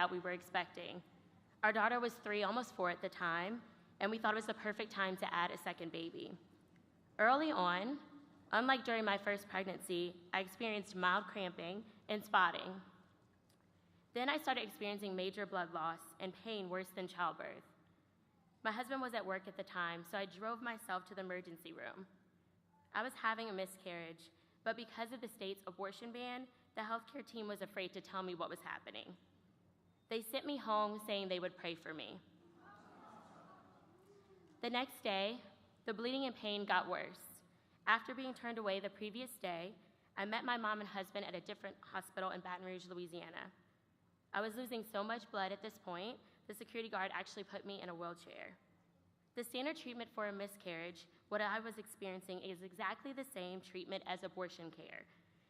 that we were expecting. Our daughter was 3, almost 4 at the time, and we thought it was the perfect time to add a second baby. Early on, unlike during my first pregnancy, I experienced mild cramping and spotting. Then I started experiencing major blood loss and pain worse than childbirth. My husband was at work at the time, so I drove myself to the emergency room. I was having a miscarriage, but because of the state's abortion ban, the healthcare team was afraid to tell me what was happening. They sent me home saying they would pray for me. The next day, the bleeding and pain got worse. After being turned away the previous day, I met my mom and husband at a different hospital in Baton Rouge, Louisiana. I was losing so much blood at this point, the security guard actually put me in a wheelchair. The standard treatment for a miscarriage, what I was experiencing, is exactly the same treatment as abortion care.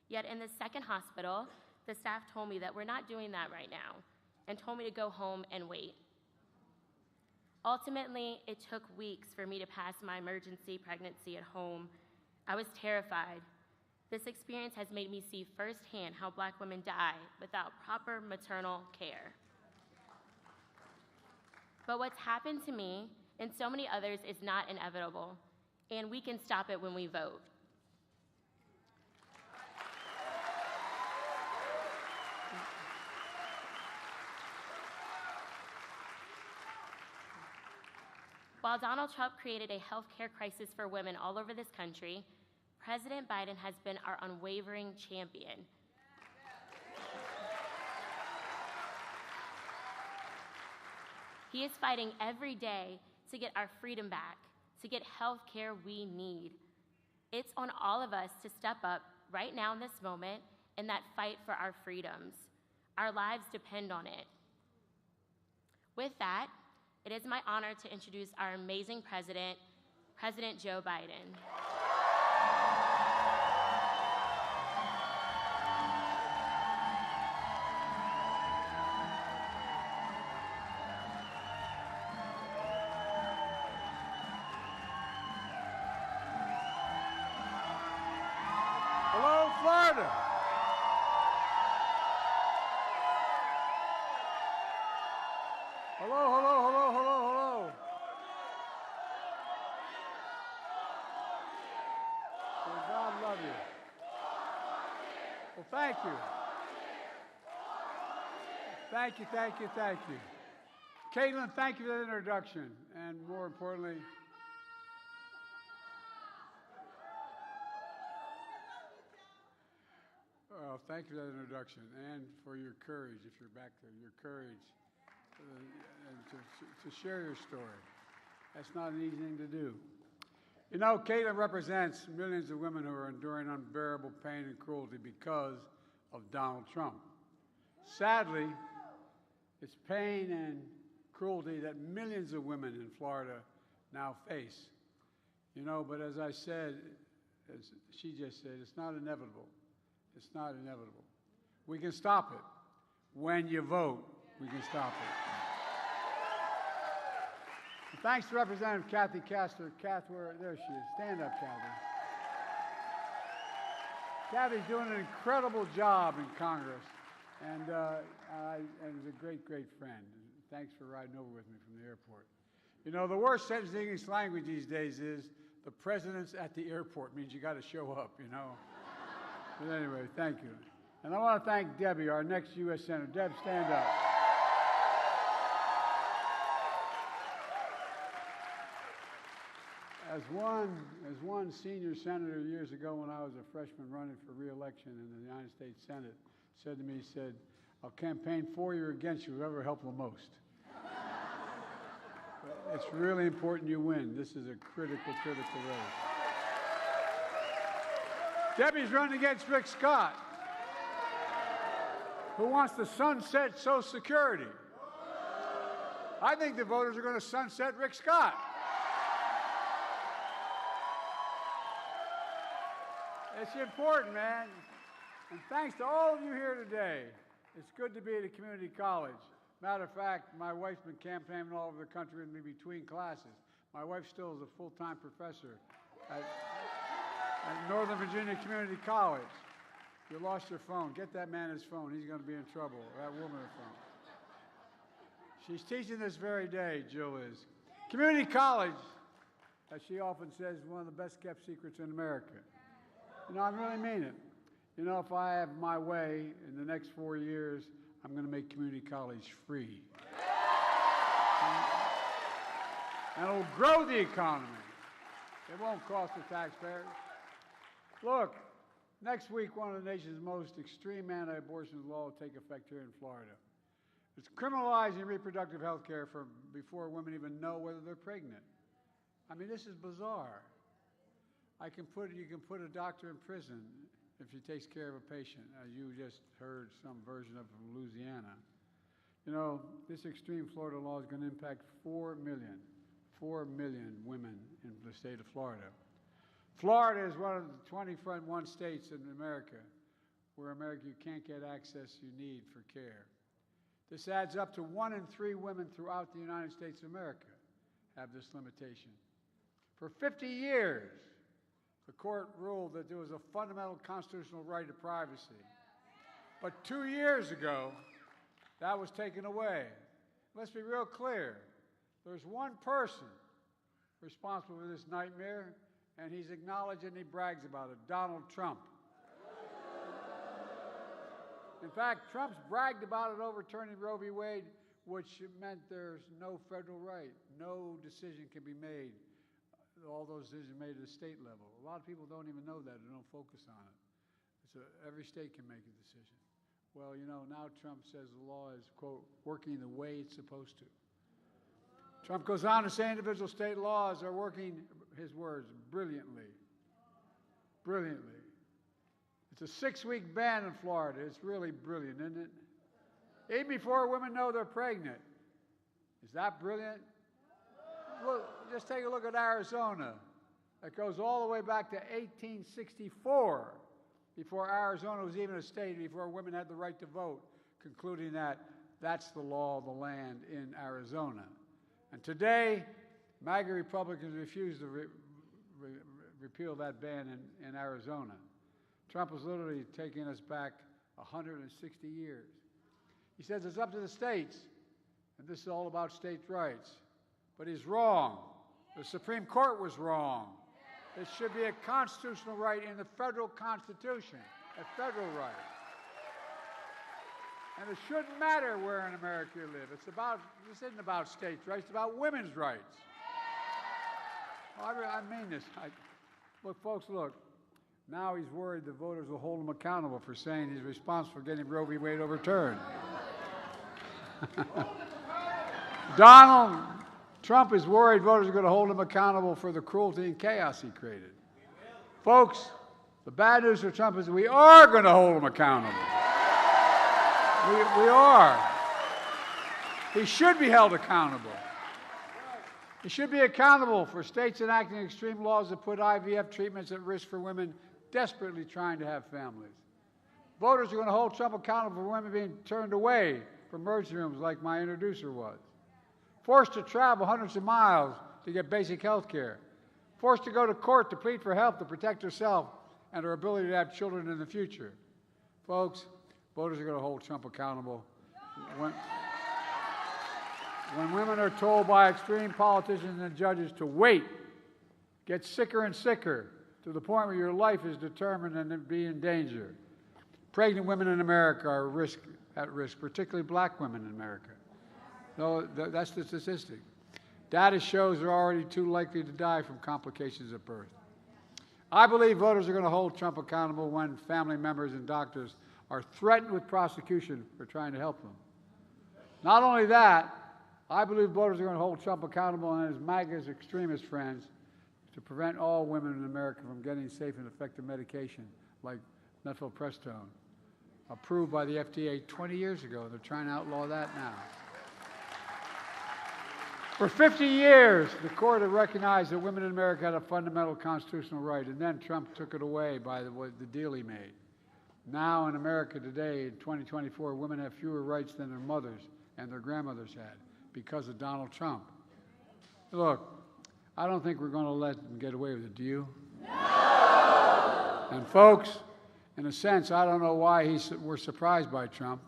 Yet in the second hospital, the staff told me that we're not doing that right now and told me to go home and wait. Ultimately, it took weeks for me to pass my emergency pregnancy at home. I was terrified. This experience has made me see firsthand how Black women die without proper maternal care. But what's happened to me and so many others is not inevitable, and we can stop it when we vote. While Donald Trump created a healthcare crisis for women all over this country, President Biden has been our unwavering champion. He is fighting every day to get our freedom back, to get health care we need. It's on all of us to step up right now in this moment in that fight for our freedoms. Our lives depend on it. With that, it is my honor to introduce our amazing president, President Joe Biden. Hello, Florida. Hello, hello, hello, hello, hello. May God love you. Well, thank you. Thank you, thank you, thank you. Caitlin, thank you for that introduction. And more importantly, thank you for that introduction and for your courage, if you're back there, your courage and to share your story. That's not an easy thing to do. You know, Caitlin represents millions of women who are enduring unbearable pain and cruelty because of Donald Trump. Sadly, it's pain and cruelty that millions of women in Florida now face. You know, but as I said, as she just said, it's not inevitable. It's not inevitable. We can stop it. When you vote, we can stop it. And thanks to Representative Kathy Castor. There she is. Stand up, Kathy. Kathy's doing an incredible job in Congress, and is a great, great friend. Thanks for riding over with me from the airport. You know, the worst sentence in English language these days is, the president's at the airport. Means you got to show up, you know. But anyway, thank you. And I want to thank Debbie, our next U.S. Senator. Deb, stand up. As one senior senator years ago when I was a freshman running for re-election in the United States Senate said to me, he said, I'll campaign for you or against you, whoever helped the most. It's really important you win. This is a critical race. Debbie's running against Rick Scott, who wants to sunset Social Security. I think the voters are going to sunset Rick Scott. It's important, man. And thanks to all of you here today. It's good to be at a community college. Matter of fact, my wife's been campaigning all over the country with me between classes. My wife still is a full-time professor at Northern Virginia Community College. If you lost your phone, get that man his phone. He's going to be in trouble, or that woman her phone. She's teaching this very day, Jill is. Community college, as she often says, is one of the best kept secrets in America. You know, I really mean it. You know, if I have my way in the next 4 years, I'm going to make community college free. And it'll grow the economy. It won't cost the taxpayers. Look, next week, one of the nation's most extreme anti-abortion laws will take effect here in Florida. It's criminalizing reproductive health care before women even know whether they're pregnant. I mean, this is bizarre. You can put a doctor in prison if he takes care of a patient, as you just heard some version of from Louisiana. You know, this extreme Florida law is going to impact 4 million women in the state of Florida. Florida is one of the 21 states in America where you can't get access you need for care. This adds up to 1 in 3 women throughout the United States of America have this limitation. For 50 years, the court ruled that there was a fundamental constitutional right to privacy. But 2 years ago, that was taken away. Let's be real clear. There's one person responsible for this nightmare, and he's acknowledged and he brags about it, Donald Trump. In fact, Trump's bragged about it overturning Roe v. Wade, which meant there's no federal right. No decision can be made. All those decisions made at the state level. A lot of people don't even know that. They don't focus on it. Every state can make a decision. Well, you know, now Trump says the law is, quote, working the way it's supposed to. Trump goes on to say individual state laws are working, his words, brilliantly. Brilliantly. It's a 6-week ban in Florida. It's really brilliant, isn't it? Even before women know they're pregnant. Is that brilliant? Look, just take a look at Arizona. That goes all the way back to 1864, before Arizona was even a state, before women had the right to vote, concluding that that's the law of the land in Arizona. And today, MAGA Republicans refuse to repeal that ban in Arizona. Trump is literally taking us back 160 years. He says it's up to the states, and this is all about states' rights. But he's wrong. The Supreme Court was wrong. It should be a constitutional right in the federal Constitution, a federal right. And it shouldn't matter where in America you live. This isn't about states' rights, it's about women's rights. I mean this. Look, folks, look. Now he's worried the voters will hold him accountable for saying he's responsible for getting Roe v. Wade overturned. Donald Trump is worried voters are going to hold him accountable for the cruelty and chaos he created. Folks, the bad news for Trump is we are going to hold him accountable. We are. He should be held accountable. He should be accountable for states enacting extreme laws that put IVF treatments at risk for women desperately trying to have families. Voters are going to hold Trump accountable for women being turned away from emergency rooms like my introducer was. Forced to travel hundreds of miles to get basic health care. Forced to go to court to plead for help to protect herself and her ability to have children in the future. Folks, voters are going to hold Trump accountable. When women are told by extreme politicians and judges to wait, get sicker and sicker, to the point where your life is determined and be in danger. Pregnant women in America are at risk, particularly black women in America. No, that's the statistic. Data shows they're already too likely to die from complications at birth. I believe voters are going to hold Trump accountable when family members and doctors are threatened with prosecution for trying to help them. Not only that, I believe voters are going to hold Trump accountable and his MAGA's extremist friends to prevent all women in America from getting safe and effective medication like methylprostone, approved by the FDA 20 years ago. They're trying to outlaw that now. For 50 years, the court had recognized that women in America had a fundamental constitutional right, and then Trump took it away by the deal he made. Now in America today, in 2024, women have fewer rights than their mothers and their grandmothers had because of Donald Trump. Look, I don't think we're going to let them get away with it, do you? No! And folks, in a sense, I don't know why we're surprised by Trump.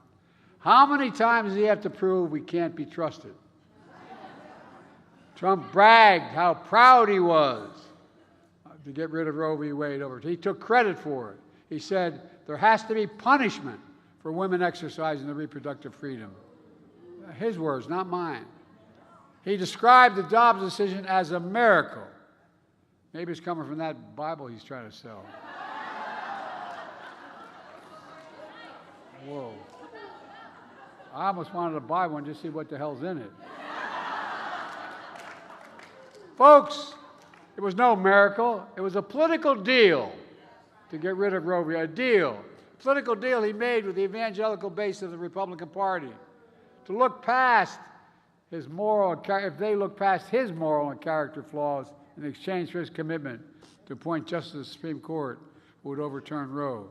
How many times does he have to prove we can't be trusted? Trump bragged how proud he was to get rid of Roe v. Wade over. He took credit for it. He said there has to be punishment for women exercising their reproductive freedom. His words, not mine. He described the Dobbs decision as a miracle. Maybe it's coming from that Bible he's trying to sell. Whoa. I almost wanted to buy one just to see what the hell's in it. Folks, it was no miracle. It was a political deal to get rid of Roe v. Wade. A deal. Political deal he made with the evangelical base of the Republican Party to look past his moral, if they look past his moral and character flaws in exchange for his commitment to appoint justice to the Supreme Court who would overturn Roe.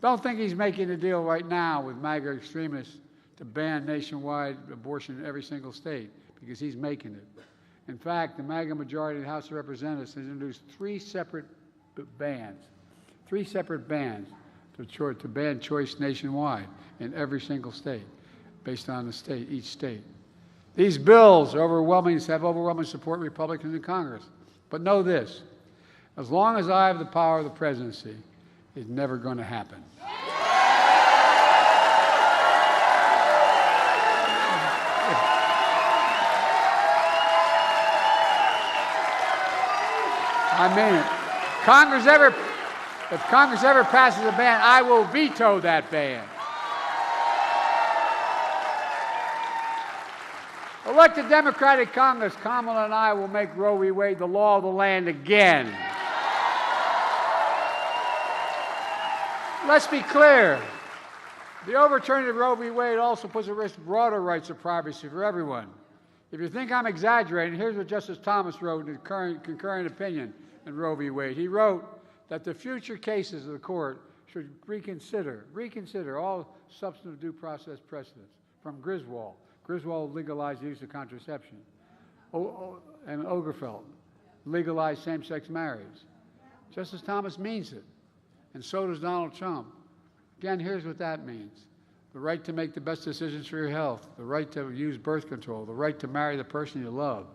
Don't think he's making a deal right now with MAGA extremists to ban nationwide abortion in every single state, because he's making it. In fact, the MAGA majority in the House of Representatives has introduced three separate bans to ban choice nationwide in every single state, based on the state, each state. These bills have overwhelming support Republicans in Congress. But know this, as long as I have the power of the presidency, it's never going to happen. I mean it. If Congress ever passes a ban, I will veto that ban. Elected Democratic Congress, Kamala and I will make Roe v. Wade the law of the land again. Let's be clear. The overturning of Roe v. Wade also puts at risk broader rights of privacy for everyone. If you think I'm exaggerating, here's what Justice Thomas wrote in his concurring opinion in Roe v. Wade. He wrote that the future cases of the court should reconsider all substantive due process precedents from Griswold. Griswold legalized the use of contraception. And Obergefell legalized same-sex marriage. Justice Thomas means it, and so does Donald Trump. Again, here's what that means. The right to make the best decisions for your health, the right to use birth control, the right to marry the person you love.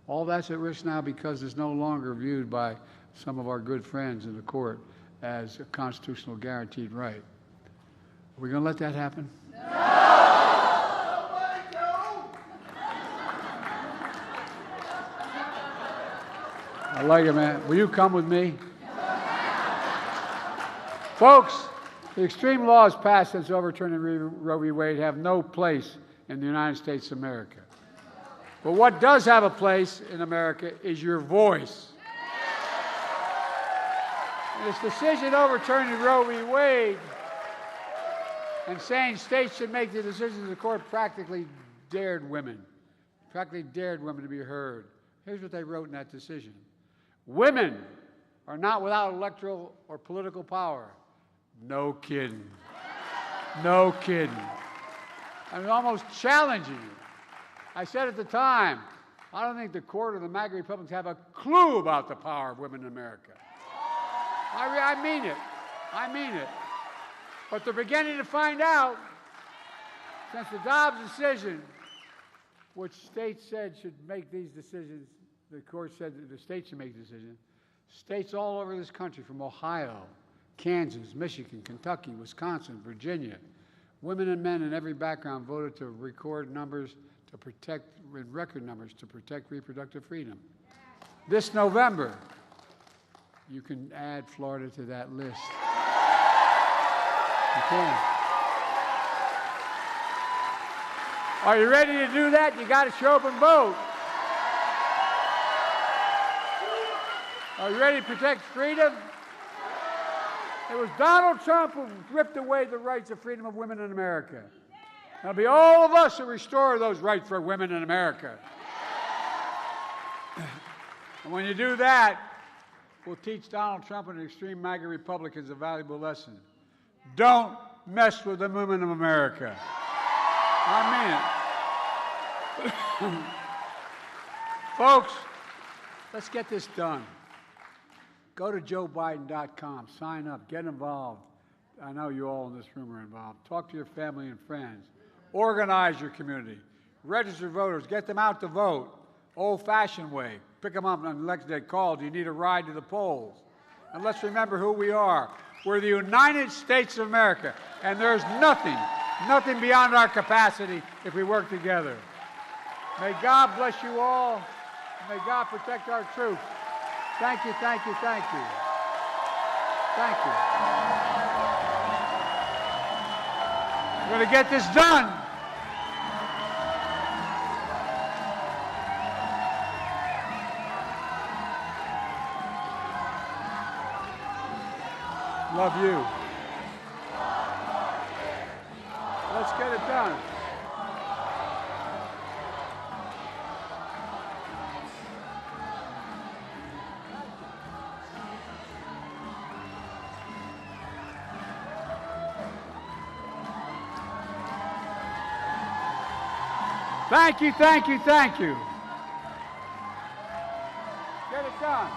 All that's at risk now because it's no longer viewed by some of our good friends in the court as a constitutional guaranteed right. Are we going to let that happen? No! I like it, man. Will you come with me? Folks, the extreme laws passed since overturning Roe v. Wade have no place in the United States of America. But what does have a place in America is your voice. This decision overturning Roe v. Wade and saying states should make the decisions of the court practically dared women to be heard. Here's what they wrote in that decision. Women are not without electoral or political power. No kidding. No kidding. I'm almost challenging you. I said at the time, I don't think the court or the MAGA Republicans have a clue about the power of women in America. I mean it. I mean it. But they're beginning to find out, since the Dobbs decision, which states said should make these decisions, the court said that the states should make decisions. States all over this country, from Ohio, Kansas, Michigan, Kentucky, Wisconsin, Virginia, women and men in every background voted to record numbers to protect, record numbers to protect reproductive freedom. This November, you can add Florida to that list. You can. Are you ready to do that? You got to show up and vote. Are you ready to protect freedom? It was Donald Trump who ripped away the rights of freedom of women in America. It'll be all of us who restore those rights for women in America. And when you do that, we'll teach Donald Trump and the extreme MAGA Republicans a valuable lesson. Don't mess with the women of America. I mean it. Folks, let's get this done. Go to joebiden.com, sign up, get involved. I know you all in this room are involved. Talk to your family and friends. Organize your community. Register voters. Get them out to vote. Old-fashioned way. Pick them up on election day. Call. Do you need a ride to the polls? And let's remember who we are. We're the United States of America, and there's nothing beyond our capacity if we work together. May God bless you all. May God protect our troops. Thank you, thank you, thank you. Thank you. We're going to get this done. Love you. Let's get it done. Thank you, thank you, thank you. Get it done.